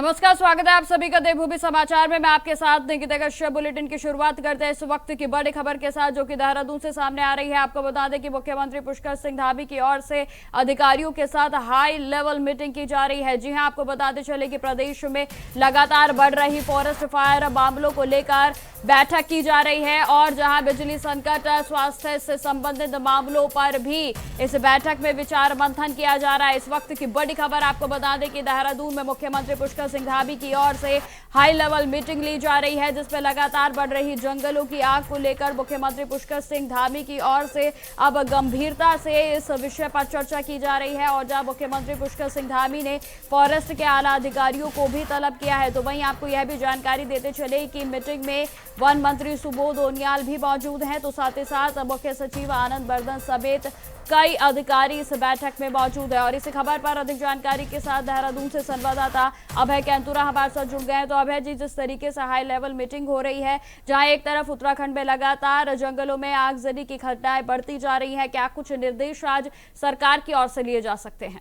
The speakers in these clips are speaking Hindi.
नमस्कार, स्वागत है आप सभी का देवभूमि समाचार में। मैं आपके साथ निकिता कश्यप। बुलेटिन की शुरुआत करते हैं इस वक्त की बड़ी खबर के साथ, जो कि देहरादून से सामने आ रही है। आपको बता दें कि मुख्यमंत्री पुष्कर सिंह धामी की ओर से अधिकारियों के साथ हाई लेवल मीटिंग की जा रही है। जी हां, आपको बताते चले कि प्रदेश में लगातार बढ़ रही फॉरेस्ट फायर मामलों को लेकर बैठक की जा रही है और जहां बिजली संकट, स्वास्थ्य से संबंधित मामलों पर भी इस बैठक में विचार मंथन किया जा रहा है। इस वक्त की बड़ी खबर आपको बता दें कि देहरादून में मुख्यमंत्री पुष्कर सिंह धामी की ओर से हाई लेवल मीटिंग ली जा रही है, जिसमें लगातार बढ़ रही जंगलों की आग को लेकर मुख्यमंत्री पुष्कर सिंह धामी की ओर से अब गंभीरता से इस विषय पर चर्चा की जा रही है। और जहां मुख्यमंत्री पुष्कर सिंह धामी ने फॉरेस्ट के आला अधिकारियों को भी तलब किया है, तो वहीं आपको यह भी जानकारी देते चले कि मीटिंग में वन मंत्री सुबोध उनियाल भी मौजूद हैं, तो साथ ही साथ मुख्य सचिव आनंद बर्धन समेत कई अधिकारी इस बैठक में मौजूद है। और इस खबर पर अधिक जानकारी के साथ देहरादून से संवाददाता अभय कैंतुरा हमारे साथ जुड़ गए हैं। तो अभय जी, जिस तरीके से हाई लेवल मीटिंग हो रही है, जहां एक तरफ उत्तराखंड में लगातार जंगलों में आगजनी की घटनाएं बढ़ती जा रही है, क्या कुछ निर्देश आज सरकार की ओर से लिए जा सकते हैं?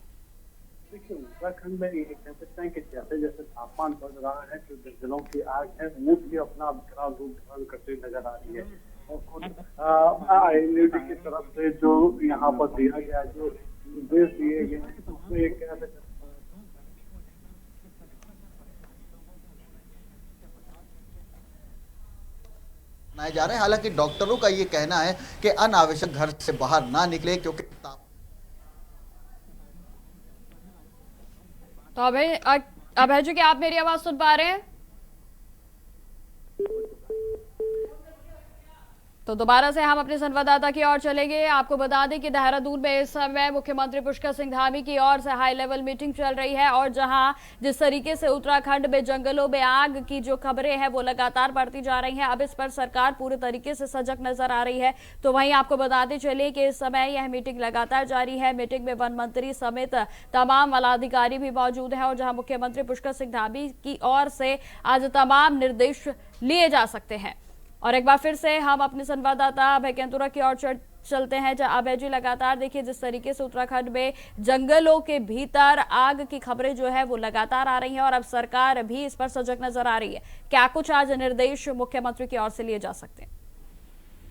देखिए, उत्तराखंड में ये कह सकते हैं कि जैसे जैसे तापमान बढ़ रहा है, जो जंगलों की आग है वो भी अपना विकराल रूप धारण करते नजर आ रही है। और खुद INLD की तरफ से जो यहाँ पर दिया गया, जो निर्देश दिए गए हैं, उसमें एक कह सकते बनाए जा रहे हैं। हालांकि डॉक्टरों का ये कहना है कि अनावश्यक घर से बाहर ना निकले, क्योंकि तो अभय जी, क्या आप मेरी आवाज सुन पा रहे हैं? तो दोबारा से हम अपने संवाददाता की ओर चलेंगे। आपको बता दें कि देहरादून में इस समय मुख्यमंत्री पुष्कर सिंह धामी की ओर से हाई लेवल मीटिंग चल रही है और जहां जिस तरीके से उत्तराखंड में जंगलों में आग की जो खबरें हैं वो लगातार बढ़ती जा रही हैं, अब इस पर सरकार पूरे तरीके से सजग नजर आ रही है। तो वहीं आपको बताते चले कि इस समय यह मीटिंग लगातार जारी है। मीटिंग में वन मंत्री समेत तमाम वनाधिकारी भी मौजूद है और जहां मुख्यमंत्री पुष्कर सिंह धामी की ओर से आज तमाम निर्देश लिए जा सकते हैं। और एक बार फिर से हम अपने संवाददाता अभय कैंतुरा की ओर चलते हैं। जहां अभय जी, लगातार देखिए जिस तरीके से उत्तराखंड में जंगलों के भीतर आग की खबरें जो है वो लगातार आ रही हैं और अब सरकार भी इस पर सजग नजर आ रही है, क्या कुछ आज निर्देश मुख्यमंत्री की ओर से लिए जा सकते हैं?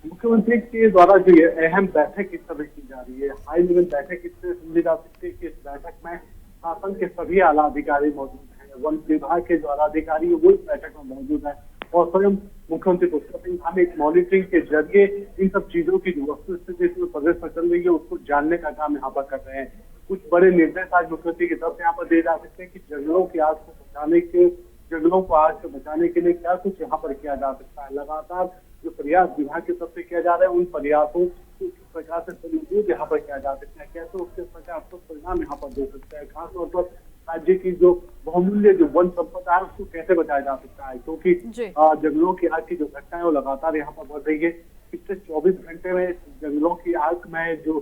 मुख्यमंत्री के द्वारा जो ये अहम बैठक इस समय की जा रही है, हाई लेवल बैठक, इससे समझी जा सकती है कि इस बैठक में शासन के सभी आला अधिकारी मौजूद हैं, वन विभाग के द्वारा अधिकारी वो इस बैठक में मौजूद है और स्वयं मुख्यमंत्री पुष्कर सिंह धामी एक मॉनिटरिंग के जरिए इन सब चीजों की जो वस्तु स्थिति इसमें प्रदेश में चल रही है उसको जानने का काम यहाँ पर कर रहे हैं। कुछ बड़े निर्देश आज मुख्यमंत्री की तरफ से यहाँ पर दिए जा सकते हैं कि जंगलों की आग को बचाने के जंगलों को आग से बचाने के लिए क्या कुछ यहाँ पर किया जा सकता है। लगातार जो प्रयास विभाग की तरफ से किया जा रहा है, उन प्रयासों को किस प्रकार से सदुपयोग यहाँ पर किया जा सकता है, कैसे उसके प्रकार से परिणाम यहाँ पर दे सकता है। खासतौर पर राज्य की जो बहुमूल्य जो वन संपदा है उसको कैसे बचाया जा सकता है, क्योंकि जंगलों की आग की जो घटना है वो लगातार यहाँ पर बढ़ रही है। पिछले 24 घंटे में जंगलों की आग में जो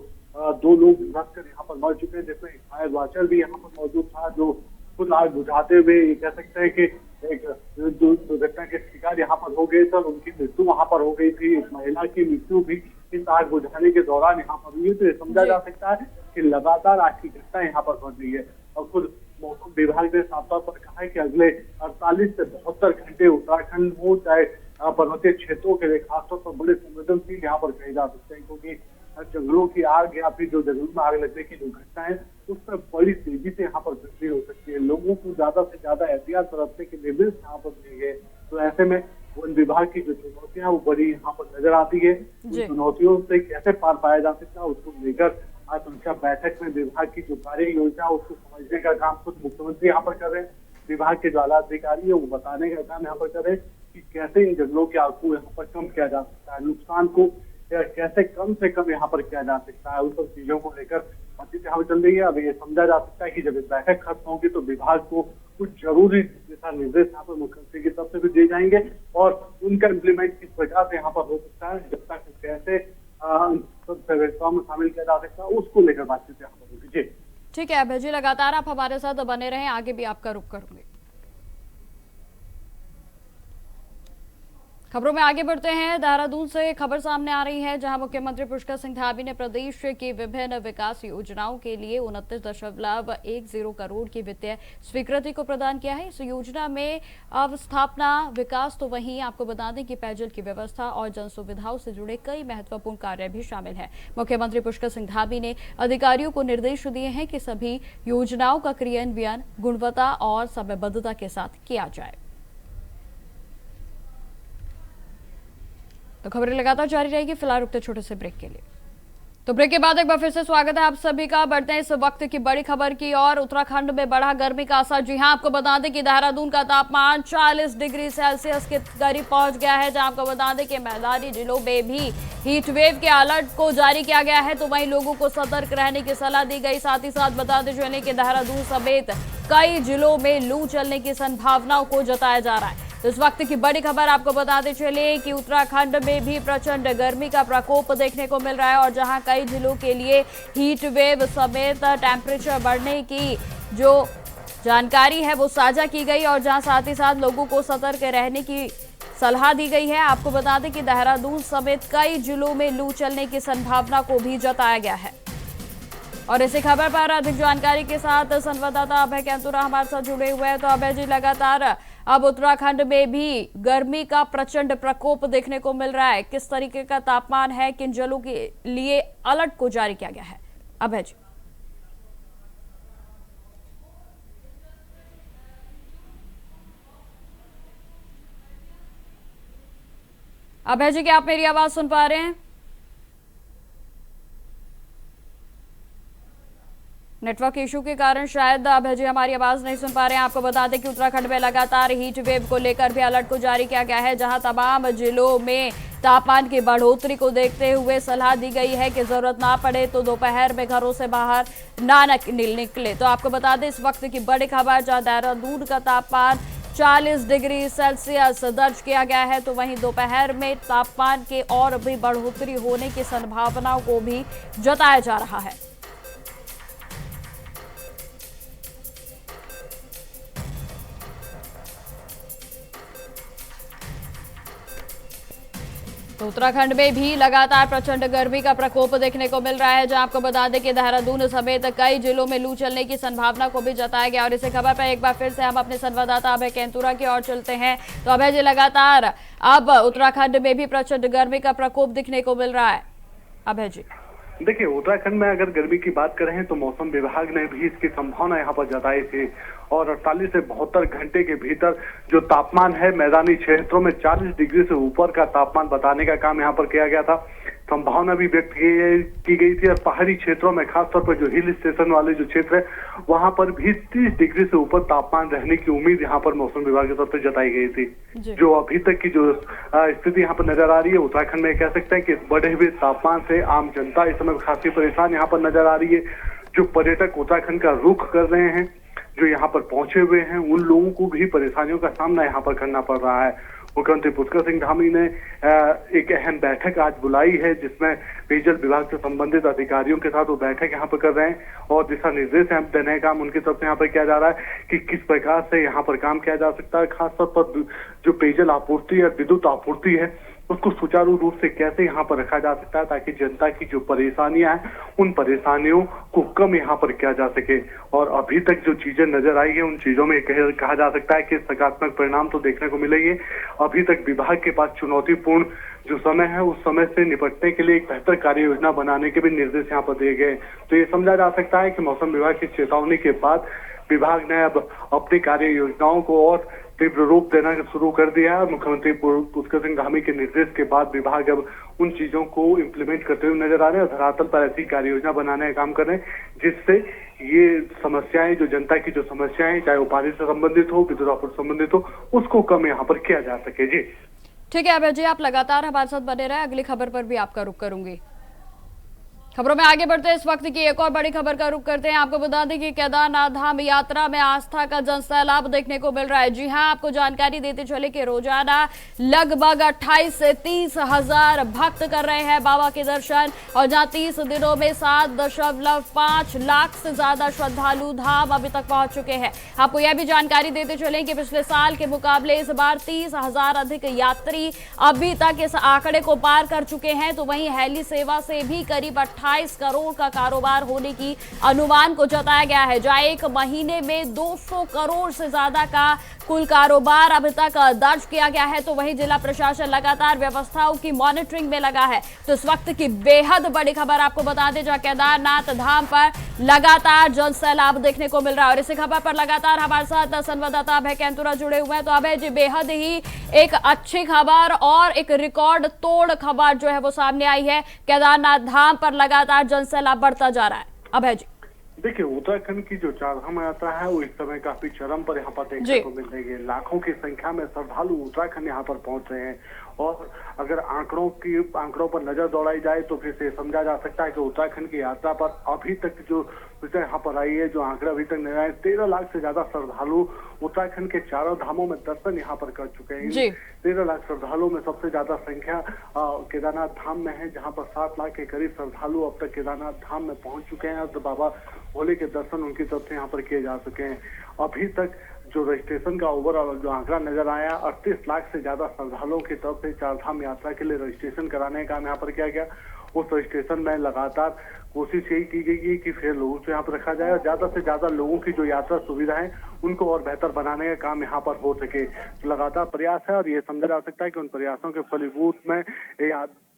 2 लोग झुलस कर यहाँ पर मर चुके हैं, जिसमें एक फायर वॉचर भी यहाँ पर मौजूद था, जो खुद आग बुझाते हुए ये कह सकते हैं कि एक दुर्घटना के शिकार यहाँ पर हो गए थे, उनकी मृत्यु वहां पर हो गई थी। एक महिला की मृत्यु भी इस आग बुझाने के दौरान यहाँ पर हुई है। तो ये समझा जा सकता है कि लगातार आग की घटना यहाँ पर बढ़ रही है। और खुद मौसम विभाग ने साफ तौर पर कहा है कि अगले 48 से 72 घंटे उत्तराखंड हो चाहे पर्वतीय क्षेत्रों के लिए खासतौर पर बड़े संवेदनशील यहाँ पर कहे जा सकते हैं, क्योंकि जंगलों की आग या फिर जो जंगलों में आग लगने की जो घटना है उसमें बड़ी तेजी से यहाँ पर वृद्धि हो सकती है। लोगों को ज्यादा से ज्यादा एहतियात बरतने के निर्देश यहाँ पर दिए गए। तो ऐसे में वन विभाग की जो चुनौतियां वो बड़ी यहाँ पर नजर आती है। चुनौतियों से कैसे पार पाया जा सकता है उसको लेकर आज उनका बैठक में विभाग की जो कार्य योजना उसको समझने का काम खुद मुख्यमंत्री यहाँ पर कर रहे हैं। विभाग के जो आला अधिकारी है वो बताने का काम यहाँ पर कर रहे हैं कि कैसे इन जंगलों की आग को यहाँ पर कम किया जा सकता है, नुकसान को कैसे कम से कम यहाँ पर किया जा सकता है। उन सब चीजों को लेकर बातचीत यहाँ पर चल रही है। अब ये समझा जा सकता है कि जब बैठक खत्म होगी तो विभाग को कुछ जरूरी दिशा निर्देश यहाँ पर मुख्यमंत्री की तरफ से भी दिए जाएंगे और उनका इम्प्लीमेंट किस प्रकार से यहाँ पर हो सकता है, जब तक कैसे व्यवस्थाओं में शामिल किया जा सकता है, उसको लेकर बातचीत यहाँ पर होगी। जी ठीक है अभय जी, लगातार आप हमारे साथ बने रहें, आगे भी आपका रुख करूंगे। खबरों में आगे बढ़ते हैं। देहरादून से खबर सामने आ रही है, जहां मुख्यमंत्री पुष्कर सिंह धामी ने प्रदेश की विभिन्न विकास योजनाओं के लिए 29.10 करोड़ की वित्तीय स्वीकृति को प्रदान किया है। इस योजना में अवस्थापना विकास तो वहीं आपको बता दें कि पेयजल की व्यवस्था और जन सुविधाओं से जुड़े कई महत्वपूर्ण कार्य भी शामिल है। मुख्यमंत्री पुष्कर सिंह धामी ने अधिकारियों को निर्देश दिए हैं कि सभी योजनाओं का क्रियान्वयन गुणवत्ता और समयबद्धता के साथ किया जाए। तो खबरें लगातार जारी रहेगी, फिलहाल रुकते छोटे से ब्रेक के लिए। तो ब्रेक के बाद एक बार फिर से स्वागत है आप सभी का। बढ़ते हैं इस वक्त की बड़ी खबर की और। उत्तराखंड में बढ़ा गर्मी का असर। जी हां, आपको बता दें कि देहरादून का तापमान 40 डिग्री सेल्सियस के करीब पहुंच गया है, जहां आपको बता दें कि मैदानी जिलों में भी हीट वेव के अलर्ट को जारी किया गया है। तो वहीं लोगों को सतर्क रहने की सलाह दी गई। साथ ही साथ बताते चले कि देहरादून समेत कई जिलों में लू चलने की संभावनाओं को जताया जा रहा है। तो इस वक्त की बड़ी खबर आपको बताते चले कि उत्तराखंड में भी प्रचंड गर्मी का प्रकोप देखने को मिल रहा है और जहां कई जिलों के लिए हीट वेव समेत टेम्परेचर बढ़ने की जो जानकारी है वो साझा की गई और जहां साथ ही साथ लोगों को सतर्क रहने की सलाह दी गई है। आपको बता दें कि देहरादून समेत कई जिलों में लू चलने की संभावना को भी जताया गया है। और इसी खबर पर अधिक जानकारी के साथ संवाददाता अभय कैंतुरा हमारे साथ जुड़े हुए हैं। तो अभय जी, लगातार अब उत्तराखंड में भी गर्मी का प्रचंड प्रकोप देखने को मिल रहा है। किस तरीके का तापमान है, किन जिलों के लिए अलर्ट को जारी किया गया है? अभय जी। अभय जी, क्या आप मेरी आवाज सुन पा रहे हैं? नेटवर्क इशू के कारण शायद अभय जी हमारी आवाज नहीं सुन पा रहे हैं। आपको बता दें कि उत्तराखंड में लगातार हीट वेव को लेकर भी अलर्ट को जारी किया गया है, जहां तमाम जिलों में तापमान की बढ़ोतरी को देखते हुए सलाह दी गई है कि जरूरत ना पड़े तो दोपहर में घरों से बाहर ना निकले। तो आपको बता दें इस वक्त की बड़ी खबर, जहां देहरादून का तापमान 40 डिग्री सेल्सियस दर्ज किया गया है। तो वहीं दोपहर में तापमान के और भी बढ़ोतरी होने की संभावनाओं को भी जताया जा रहा है। तो उत्तराखंड में भी लगातार प्रचंड गर्मी का प्रकोप देखने को मिल रहा है, जहां आपको बता दें कि देहरादून समेत कई जिलों में लू चलने की संभावना को भी जताया गया। और इसी खबर पर एक बार फिर से हम अपने संवाददाता अभय कैंतुरा की ओर चलते हैं। तो अभय जी, लगातार अब उत्तराखंड में भी प्रचंड गर्मी का प्रकोप दिखने को मिल रहा है। अभय जी, देखिए, उत्तराखंड में अगर गर्मी की बात करें तो मौसम विभाग ने भी इसकी संभावना यहाँ पर जताई थी और 48 से 72 घंटे के भीतर जो तापमान है मैदानी क्षेत्रों में 40 डिग्री से ऊपर का तापमान बताने का काम यहाँ पर किया गया था। संभावना भी व्यक्त की गई थी और पहाड़ी क्षेत्रों में खासतौर पर जो हिल स्टेशन वाले जो क्षेत्र है वहां पर भी 30 डिग्री से ऊपर तापमान रहने की उम्मीद यहाँ पर मौसम विभाग की तरफ से जताई गई थी। जो अभी तक की जो स्थिति यहाँ पर नजर आ रही है उत्तराखंड में, कह सकते हैं कि बढ़े हुए तापमान से आम जनता इस समय काफी परेशान यहाँ पर नजर आ रही है। जो पर्यटक उत्तराखंड का रुख कर रहे हैं, जो यहाँ पर पहुंचे हुए हैं, उन लोगों को भी परेशानियों का सामना यहाँ पर करना पड़ रहा है। मुख्यमंत्री पुष्कर सिंह धामी ने एक अहम बैठक आज बुलाई है, जिसमें पेयजल विभाग से संबंधित अधिकारियों के साथ वो बैठक यहाँ पर कर रहे हैं और दिशा निर्देश देने का काम उनकी तरफ से यहाँ पर किया जा रहा है कि किस प्रकार से यहाँ पर काम किया जा सकता है। खासतौर पर जो पेयजल आपूर्ति या विद्युत आपूर्ति है उसको सुचारू रूप से कैसे यहाँ पर रखा जा सकता है, ताकि जनता की जो परेशानियां हैं उन परेशानियों को कम यहाँ पर किया जा सके। और अभी तक जो चीजें नजर आई है उन चीजों में कहा जा सकता है कि सकारात्मक परिणाम तो देखने को मिलेंगे। अभी तक विभाग के पास चुनौतीपूर्ण जो समय है उस समय से निपटने के लिए एक बेहतर कार्य योजना बनाने के भी निर्देश यहाँ पर दिए गए। तो ये समझा जा सकता है कि मौसम विभाग की चेतावनी के बाद विभाग ने अब अपनी कार्य योजनाओं को और तीव्र रूप देना शुरू कर दिया है। मुख्यमंत्री पुष्कर सिंह धामी के निर्देश के बाद विभाग अब उन चीजों को इम्प्लीमेंट करते हुए नजर आ रहे हैं और धरातल पर ऐसी कार्य योजना बनाने का काम कर रहे हैं, जिससे ये समस्याएं, जो जनता की जो समस्याएं, चाहे वो पानी से संबंधित हो, विद्युत आपूर्ति संबंधित हो, उसको कम यहाँ पर किया जा सके। जी ठीक है अभय जी, आप लगातार हमारे साथ बने रहे। अगली खबर पर भी आपका रुख करूंगी। खबरों में आगे बढ़ते हैं। इस वक्त की एक और बड़ी खबर का रुख करते हैं। आपको बता दें कि केदारनाथ धाम यात्रा में आस्था का जनसैलाब देखने को मिल रहा है। जी हां, आपको जानकारी देते चले कि रोजाना लगभग 28 से 30 हजार भक्त कर रहे हैं बाबा के दर्शन, और जहां 30 दिनों में 7.5 लाख से ज्यादा श्रद्धालु धाम अभी तक पहुंच चुके हैं। आपको यह भी जानकारी देते चले कि पिछले साल के मुकाबले इस बार 30 हजार अधिक यात्री अभी तक इस आंकड़े को पार कर चुके हैं। तो वहीं हेली सेवा से भी करीब 28 करोड़ का कारोबार होने की अनुमान को जताया गया है, जहां एक महीने में 200 करोड़ से ज्यादा का कुल कारोबार अभी तक दर्ज किया गया है। तो वहीं जिला प्रशासन लगातार व्यवस्थाओं की मॉनिटरिंग में लगा है। तो इस वक्त की बेहद बड़ी खबर आपको बता दें, जहां केदारनाथ धाम पर लगातार जनसैलाब देखने को मिल रहा है। और इसी खबर पर लगातार हमारे साथ संवाददाता अभय कैंतुरा जुड़े हुए हैं। तो अभय जी, बेहद ही एक अच्छी खबर और एक रिकॉर्ड तोड़ खबर जो है वो सामने आई है। केदारनाथ धाम पर लगातार जनसैलाब बढ़ता जा रहा है। अभय जी, देखिए, उत्तराखंड की जो चारधाम यात्रा है वो इस समय काफी चरम पर यहाँ पर देखने को मिल रही है। लाखों की संख्या में श्रद्धालु उत्तराखंड यहाँ पर पहुंच रहे हैं। और अगर आंकड़ों पर नजर दौड़ाई जाए तो फिर से समझा जा सकता है कि उत्तराखंड की यात्रा पर अभी तक जो यहाँ पर आई है, जो आंकड़ा अभी तक नहीं आया, 13 लाख से ज्यादा श्रद्धालु उत्तराखंड के चारों धामों में दर्शन यहाँ पर कर चुके हैं। 13 लाख श्रद्धालुओं में सबसे ज्यादा संख्या केदारनाथ धाम में है, जहाँ पर 7 लाख के करीब श्रद्धालु अब तक केदारनाथ धाम में पहुंच चुके हैं। और बाबा भोले के दर्शन उनकी तरफ से यहाँ पर किए जा चुके हैं। अभी तक जो रजिस्ट्रेशन का ओवरऑल जो आंकड़ा नजर आया, 38 लाख से ज्यादा श्रद्धालुओं की तरफ से चारधाम यात्रा के लिए रजिस्ट्रेशन कराने का काम यहाँ पर किया गया। उस रजिस्ट्रेशन में लगातार कोशिश यही की गई कि फिर लोगों को यहाँ पर रखा जाए और ज्यादा से ज्यादा लोगों की जो यात्रा सुविधाएं उनको और बेहतर बनाने का काम यहाँ पर हो सके। तो लगातार प्रयास है और ये समझा जा सकता है कि उन प्रयासों के फलीभूत में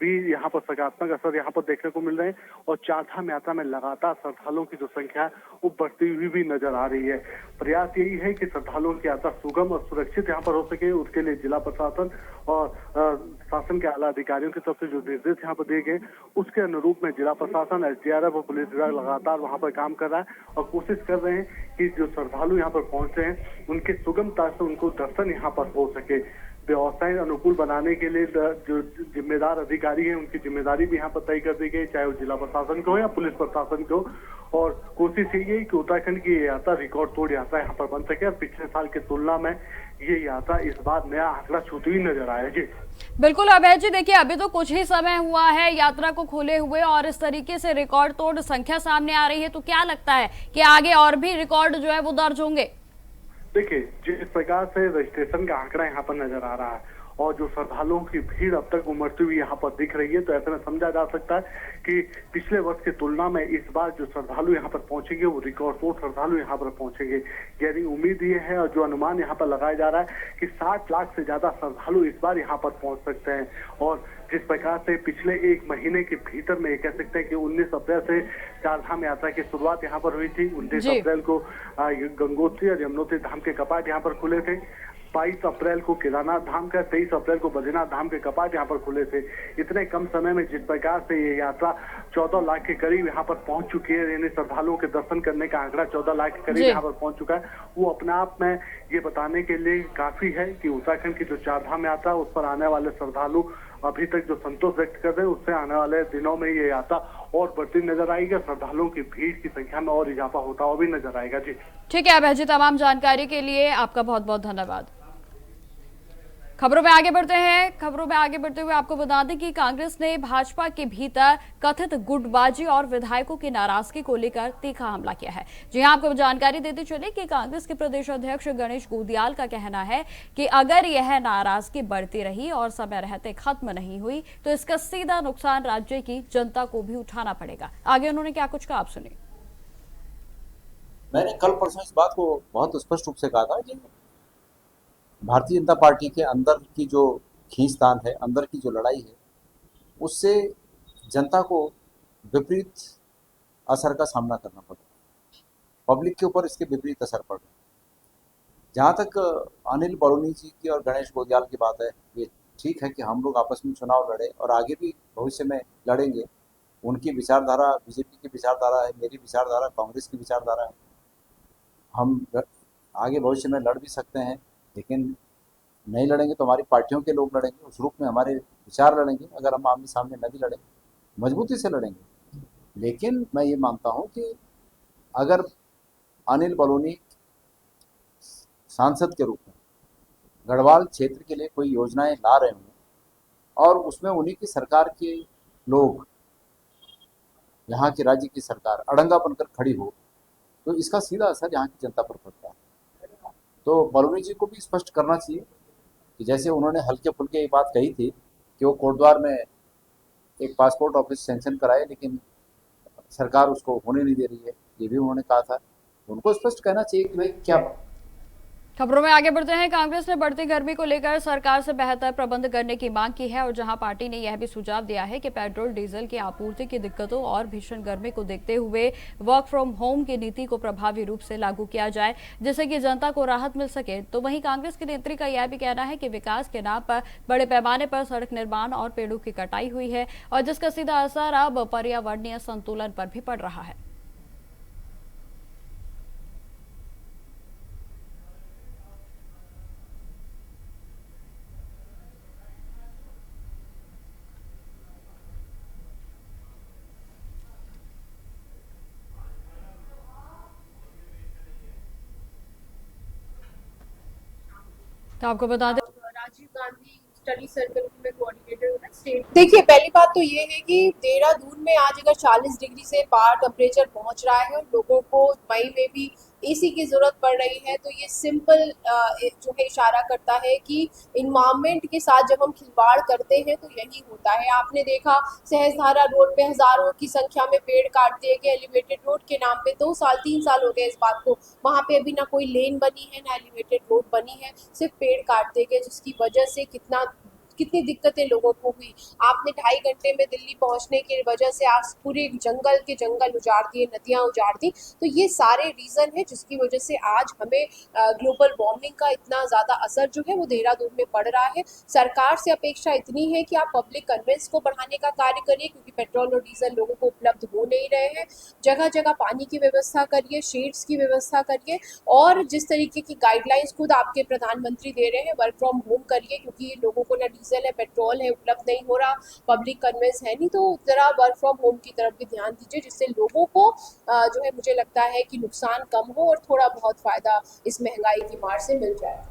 भी यहाँ पर सकारात्मक असर यहाँ पर देखने को मिल रहे हैं। और चारधाम यात्रा में लगातार श्रद्धालुओं की जो संख्या है वो बढ़ती हुई भी नजर आ रही है। प्रयास यही है कि श्रद्धालुओं की यात्रा सुगम और सुरक्षित यहाँ पर हो सके। उसके लिए जिला प्रशासन और शासन के आला अधिकारियों की तरफ से जो निर्देश यहाँ पर दिए गए, उसके अनुरूप में जिला प्रशासन, SDRF और पुलिस विभाग लगातार वहाँ पर काम कर रहा है और कोशिश कर रहे हैं कि जो श्रद्धालु यहाँ पर पहुंचे हैं उनके सुगमता से उनको दर्शन यहाँ पर हो सके। व्यवस्थाएं अनुकूल बनाने के लिए जो जिम्मेदार अधिकारी हैं उनकी जिम्मेदारी भी यहाँ पर तय कर दी गई, चाहे वो जिला प्रशासन को या पुलिस प्रशासन को। और कोशिश यही है कि उत्तराखंड की ये यात्रा रिकॉर्ड तोड़ यात्रा यहाँ पर बन सके और पिछले साल की तुलना में ये यात्रा इस बार नया आंकड़ा छूती हुई नजर आया। जी बिल्कुल अभय जी, देखिए अभी तो कुछ ही समय हुआ है यात्रा को खोले हुए और इस तरीके से रिकॉर्ड तोड़ संख्या सामने आ रही है, तो क्या लगता है कि आगे और भी रिकॉर्ड जो है वो दर्ज होंगे? देखिए, जिस प्रकार से रजिस्ट्रेशन का आंकड़ा यहाँ पर नजर आ रहा है और जो श्रद्धालुओं की भीड़ अब तक उमड़ती हुई यहाँ पर दिख रही है, तो ऐसे में समझा जा सकता है कि पिछले वर्ष की तुलना में इस बार जो श्रद्धालु यहाँ पर पहुंचेंगे वो रिकॉर्ड तोड़ श्रद्धालु यहाँ पर पहुंचेंगे। यानी उम्मीद ये है और जो अनुमान यहाँ पर लगाया जा रहा है कि 60 लाख से ज्यादा श्रद्धालु इस बार यहाँ पर पहुंच सकते हैं। और जिस प्रकार से पिछले एक महीने के भीतर में कह सकते हैं कि 19 अप्रैल से चारधाम यात्रा की शुरुआत यहाँ पर हुई थी। 19 अप्रैल को गंगोत्री और यमुनोत्री धाम के कपाट यहाँ पर खुले थे। 22 अप्रैल को केदारनाथ धाम का, 23 अप्रैल को बद्रीनाथ धाम के कपाट यहाँ पर खुले थे। इतने कम समय में जिस प्रकार से ये यात्रा 14 लाख के करीब यहाँ पर पहुंच चुकी है, यानी श्रद्धालुओं के दर्शन करने का आंकड़ा 14 लाख के करीब यहाँ पर पहुंच चुका है, वो अपने आप में ये बताने के लिए काफी है कि उत्तराखंड की जो चारधाम यात्रा उस पर आने वाले श्रद्धालु अभी तक जो संतोष व्यक्त कर रहे हैं, उससे आने वाले दिनों में ये यात्रा और बढ़ती नजर आएगी। श्रद्धालुओं की भीड़ की संख्या में और इजाफा होता हुआ भी नजर आएगा। जी ठीक है अभय जी, तमाम जानकारी के लिए आपका बहुत बहुत धन्यवाद। खबरों में आगे बढ़ते हैं। खबरों में आगे बढ़ते हुए आपको बता दें कि कांग्रेस ने भाजपा के भीतर कथित गुटबाजी और विधायकों की नाराजगी को लेकर तीखा हमला किया है। जी हां, आपको जानकारी देते चले कि कांग्रेस के प्रदेश अध्यक्ष गणेश गोदियाल का कहना है कि अगर यह नाराजगी बढ़ती रही और समय रहते खत्म नहीं हुई तो इसका सीधा नुकसान राज्य की जनता को भी उठाना पड़ेगा। आगे उन्होंने क्या कुछ कहा, आप सुनिए। मैंने कल परसों इस बात को बहुत स्पष्ट रूप से कहा था कि भारतीय जनता पार्टी के अंदर की जो खींचतान है, अंदर की जो लड़ाई है, उससे जनता को विपरीत असर का सामना करना पड़ रहा है। पब्लिक के ऊपर इसके विपरीत असर पड़ रहा है। जहाँ तक अनिल बलूनी जी की और गणेश गोदियाल की बात है, ये ठीक है कि हम लोग आपस में चुनाव लड़े और आगे भी भविष्य में लड़ेंगे। उनकी विचारधारा बीजेपी की विचारधारा है, मेरी विचारधारा कांग्रेस की विचारधारा है। हम आगे भविष्य में लड़ भी सकते हैं, लेकिन नहीं लड़ेंगे तो हमारी पार्टियों के लोग लड़ेंगे, उस रूप में हमारे विचार लड़ेंगे। अगर हम आमने सामने नहीं लड़ेंगे, मजबूती से लड़ेंगे, लेकिन मैं ये मानता हूं कि अगर अनिल बलूनी सांसद के रूप में गढ़वाल क्षेत्र के लिए कोई योजनाएं ला रहे हों और उसमें उन्हीं की सरकार के लोग, यहाँ की राज्य की सरकार अड़ंगा बनकर खड़ी हो, तो इसका सीधा असर यहाँ की जनता पर पड़ता है। तो बलूनी जी को भी स्पष्ट करना चाहिए कि जैसे उन्होंने हल्के फुल्के ये बात कही थी कि वो कोटद्वार में एक पासपोर्ट ऑफिस सैंक्शन कराए, लेकिन सरकार उसको होने नहीं दे रही है, ये भी उन्होंने कहा था। उनको स्पष्ट कहना चाहिए कि भाई क्या। खबरों में आगे बढ़ते हैं। कांग्रेस ने बढ़ती गर्मी को लेकर सरकार से बेहतर प्रबंध करने की मांग की है और जहां पार्टी ने यह भी सुझाव दिया है कि पेट्रोल डीजल की आपूर्ति की दिक्कतों और भीषण गर्मी को देखते हुए वर्क फ्रॉम होम की नीति को प्रभावी रूप से लागू किया जाए, जिससे कि जनता को राहत मिल सके। तो वहीं कांग्रेस की नेत्री का यह भी कहना है कि विकास के नाम पर बड़े पैमाने पर सड़क निर्माण और पेड़ों की कटाई हुई है और जिसका सीधा असर अब पर्यावरणीय संतुलन पर भी पड़ रहा है। तो आपको बता दें, राजीव गांधी स्टडी सर्कल में कोऑर्डिनेटर हूँ स्टेट। देखिए, पहली बात तो ये है कि देहरादून में आज अगर 40 डिग्री से पार टेम्परेचर पहुंच रहा है और लोगों को मई में भी एसी की जरूरत पड़ रही है, तो ये सिंपल जो है इशारा करता है कि इन्वायरमेंट के साथ जब हम खिलवाड़ करते हैं तो यही होता है। आपने देखा सहस्त्रधारा रोड पे हजारों की संख्या में पेड़ काट दिए गए एलिवेटेड रोड के नाम पे। 3 साल हो गए इस बात को। वहां पे अभी ना कोई लेन बनी है ना एलिवेटेड रोड बनी है, सिर्फ पेड़ काट दिए गए, जिसकी वजह से कितनी दिक्कतें लोगों को हुई। आपने 2.5 घंटे में दिल्ली पहुंचने की वजह से आज पूरे जंगल उजाड़ दिए, नदियां उजाड़ दी। तो ये सारे रीजन है जिसकी वजह से आज हमें ग्लोबल वार्मिंग का इतना ज्यादा असर जो है वो देहरादून में पड़ रहा है। सरकार से अपेक्षा इतनी है कि आप पब्लिक कन्वेंस को बढ़ाने का कार्य करिए, क्योंकि पेट्रोल और डीजल लोगों को उपलब्ध हो नहीं रहे हैं। जगह जगह पानी की व्यवस्था करिए, शेड्स की व्यवस्था करिए और जिस तरीके की गाइडलाइंस खुद आपके प्रधानमंत्री दे रहे हैं, वर्क फ्रॉम होम करिए, क्योंकि लोगों को ना डीजल है, पेट्रोल है, उपलब्ध नहीं हो रहा, पब्लिक कन्वेंस है नहीं। तो जरा वर्क फ्रॉम होम की तरफ भी ध्यान दीजिए, जिससे लोगों को जो है मुझे लगता है कि नुकसान कम हो और थोड़ा बहुत फायदा इस महंगाई की मार से मिल जाए।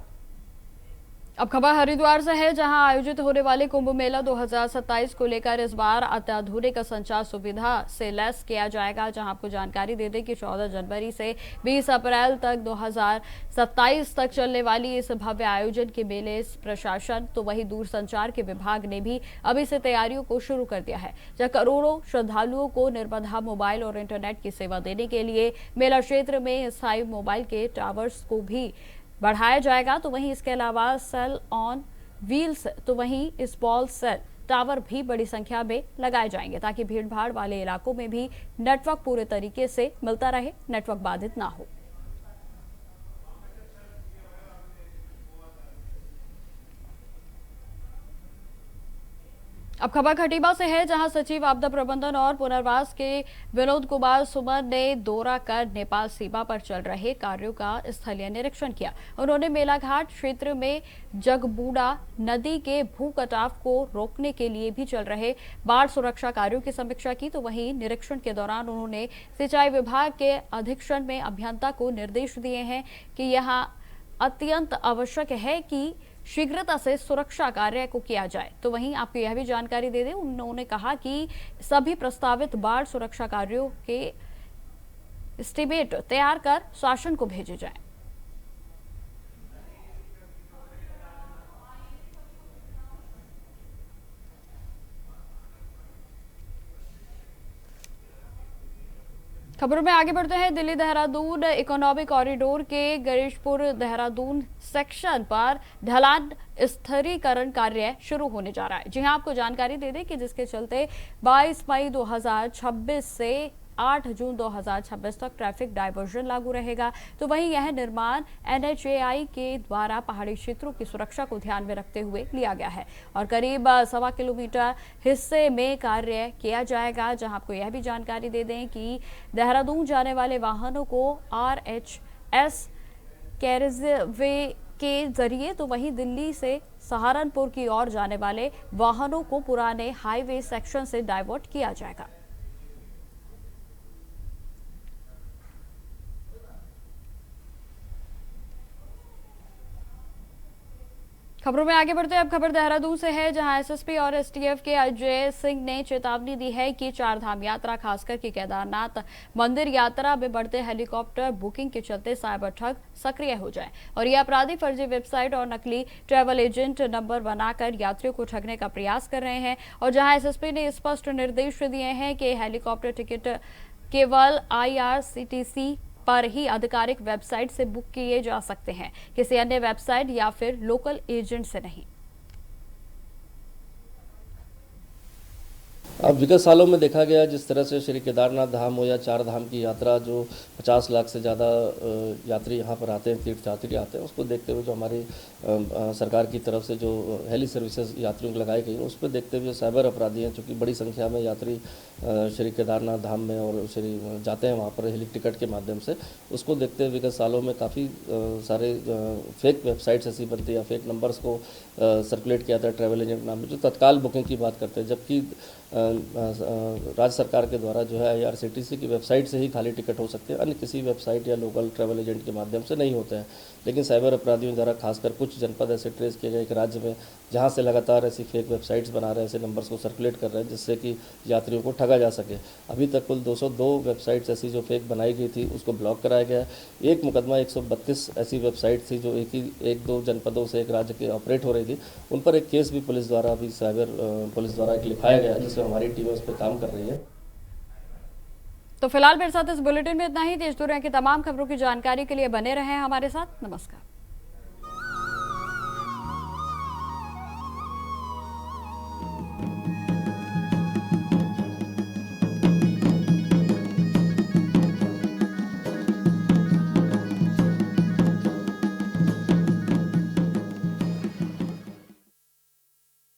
अब खबर हरिद्वार से है, जहां आयोजित होने वाले कुंभ मेला 2027 को लेकर इस बार अत्याधुनिक संचार सुविधा से लैस किया जाएगा। जहां आपको जानकारी दे दें कि 14 जनवरी से 20 अप्रैल तक 2027 तक चलने वाली इस भव्य आयोजन के मेले प्रशासन तो वही दूरसंचार के विभाग ने भी अभी से तैयारियों को शुरू कर दिया है, जहां करोड़ों श्रद्धालुओं को निर्बाध मोबाइल और इंटरनेट की सेवा देने के लिए मेला क्षेत्र में स्थायी मोबाइल के टावर्स को भी बढ़ाया जाएगा। तो वहीं इसके अलावा सेल ऑन व्हील्स तो वहीं स्मॉल सेल टावर भी बड़ी संख्या में लगाए जाएंगे, ताकि भीड़भाड़ वाले इलाकों में भी नेटवर्क पूरे तरीके से मिलता रहे, नेटवर्क बाधित ना हो। अब खबर खटीमा से है, जहां सचिव आपदा प्रबंधन और पुनर्वास के विनोद कुमार सुमन ने दौरा कर नेपाल सीमा पर चल रहे कार्यों का स्थलीय निरीक्षण किया। उन्होंने मेलाघाट क्षेत्र में जगबूड़ा नदी के भू कटाव को रोकने के लिए भी चल रहे बाढ़ सुरक्षा कार्यों की समीक्षा की। तो वहीं निरीक्षण के दौरान उन्होंने सिंचाई विभाग के अधीक्षण में अभियंता को निर्देश दिए हैं कि यहाँ अत्यंत आवश्यक है कि शीघ्रता से सुरक्षा कार्य को किया जाए। तो वहीं आपको यह भी जानकारी दे दें, उन्होंने कहा कि सभी प्रस्तावित बाढ़ सुरक्षा कार्यों के एस्टीमेट तैयार कर शासन को भेजे जाएं। खबरों में आगे बढ़ते हैं। दिल्ली देहरादून इकोनॉमिक कॉरिडोर के गणेशपुर देहरादून सेक्शन पर ढलान स्थिरीकरण कार्य शुरू होने जा रहा है। जी हां, आपको जानकारी दे दें कि जिसके चलते 22 मई 2026 से 8 जून 2026 तक ट्रैफिक डायवर्जन लागू रहेगा। तो वहीं यह निर्माण NHAI के द्वारा पहाड़ी क्षेत्रों की सुरक्षा को ध्यान में रखते हुए लिया गया है और करीब 1.25 किलोमीटर हिस्से में कार्य किया जाएगा। जहां आपको यह भी जानकारी दे दें कि देहरादून जाने वाले वाहनों को RHS कैरिजवे के जरिए तो वहीं दिल्ली से सहारनपुर की ओर जाने वाले वाहनों को पुराने हाईवे सेक्शन से डाइवर्ट किया जाएगा। खबरों में आगे बढ़ते हैं। अब खबर देहरादून से है, जहां एसएसपी और एसटीएफ के अजय सिंह ने चेतावनी दी है कि चार धाम यात्रा, खासकर कि केदारनाथ मंदिर यात्रा में बढ़ते हेलीकॉप्टर बुकिंग के चलते साइबर ठग सक्रिय हो जाए और ये अपराधी फर्जी वेबसाइट और नकली ट्रैवल एजेंट नंबर बनाकर यात्रियों को ठगने का प्रयास कर रहे हैं। और जहां एसएसपी ने स्पष्ट निर्देश दिए हैं कि हेलीकॉप्टर टिकट केवल IRCTC पर ही आधिकारिक वेबसाइट से बुक किए जा सकते हैं, किसी अन्य वेबसाइट या फिर लोकल एजेंट से नहीं। अब विगत सालों में देखा गया जिस तरह से श्री केदारनाथ धाम हो या चार धाम की यात्रा, जो 50 लाख से ज़्यादा यात्री यहाँ पर आते हैं, तीर्थयात्री आते हैं, उसको देखते हुए जो हमारी सरकार की तरफ से जो हेली सर्विसेज यात्रियों को लगाई गई, उस पर देखते हुए साइबर अपराधी हैं, चूँकि बड़ी संख्या में यात्री श्री केदारनाथ धाम में और श्री जाते हैं वहाँ पर हेली टिकट के माध्यम से, उसको देखते हुए विगत सालों में काफ़ी सारे फेक वेबसाइट्स ऐसी बनती है या फेक नंबर्स को सर्कुलेट किया था ट्रैवल एजेंट नाम में, जो तत्काल बुकिंग की बात करते हैं, जबकि राज्य सरकार के द्वारा जो है IRCTC की वेबसाइट से ही खाली टिकट हो सकते हैं, अन्य किसी वेबसाइट या लोकल ट्रैवल एजेंट के माध्यम से नहीं होते हैं। लेकिन साइबर अपराधियों द्वारा खासकर कुछ जनपद ऐसे ट्रेस किए गए एक राज्य में, जहां से लगातार ऐसी फेक वेबसाइट्स बना रहे हैं, ऐसे नंबर्स को सर्कुलेट कर रहे हैं जिससे कि यात्रियों को ठगा जा सके। अभी तक कुल 202 वेबसाइट्स ऐसी जो फेक बनाई गई थी उसको ब्लॉक कराया गया। एक मुकदमा 132 ऐसी वेबसाइट थी जो एक दो जनपदों से एक राज्य के ऑपरेट हो रही थी, उन पर एक केस भी पुलिस द्वारा अभी साइबर पुलिस द्वारा एक लिखाया गया, जिसमें हमारी टीम उस पर काम कर रही है। तो फिलहाल मेरे साथ इस बुलेटिन में इतना ही। देश दुनिया की तमाम खबरों की जानकारी के लिए बने रहें हमारे साथ। नमस्कार।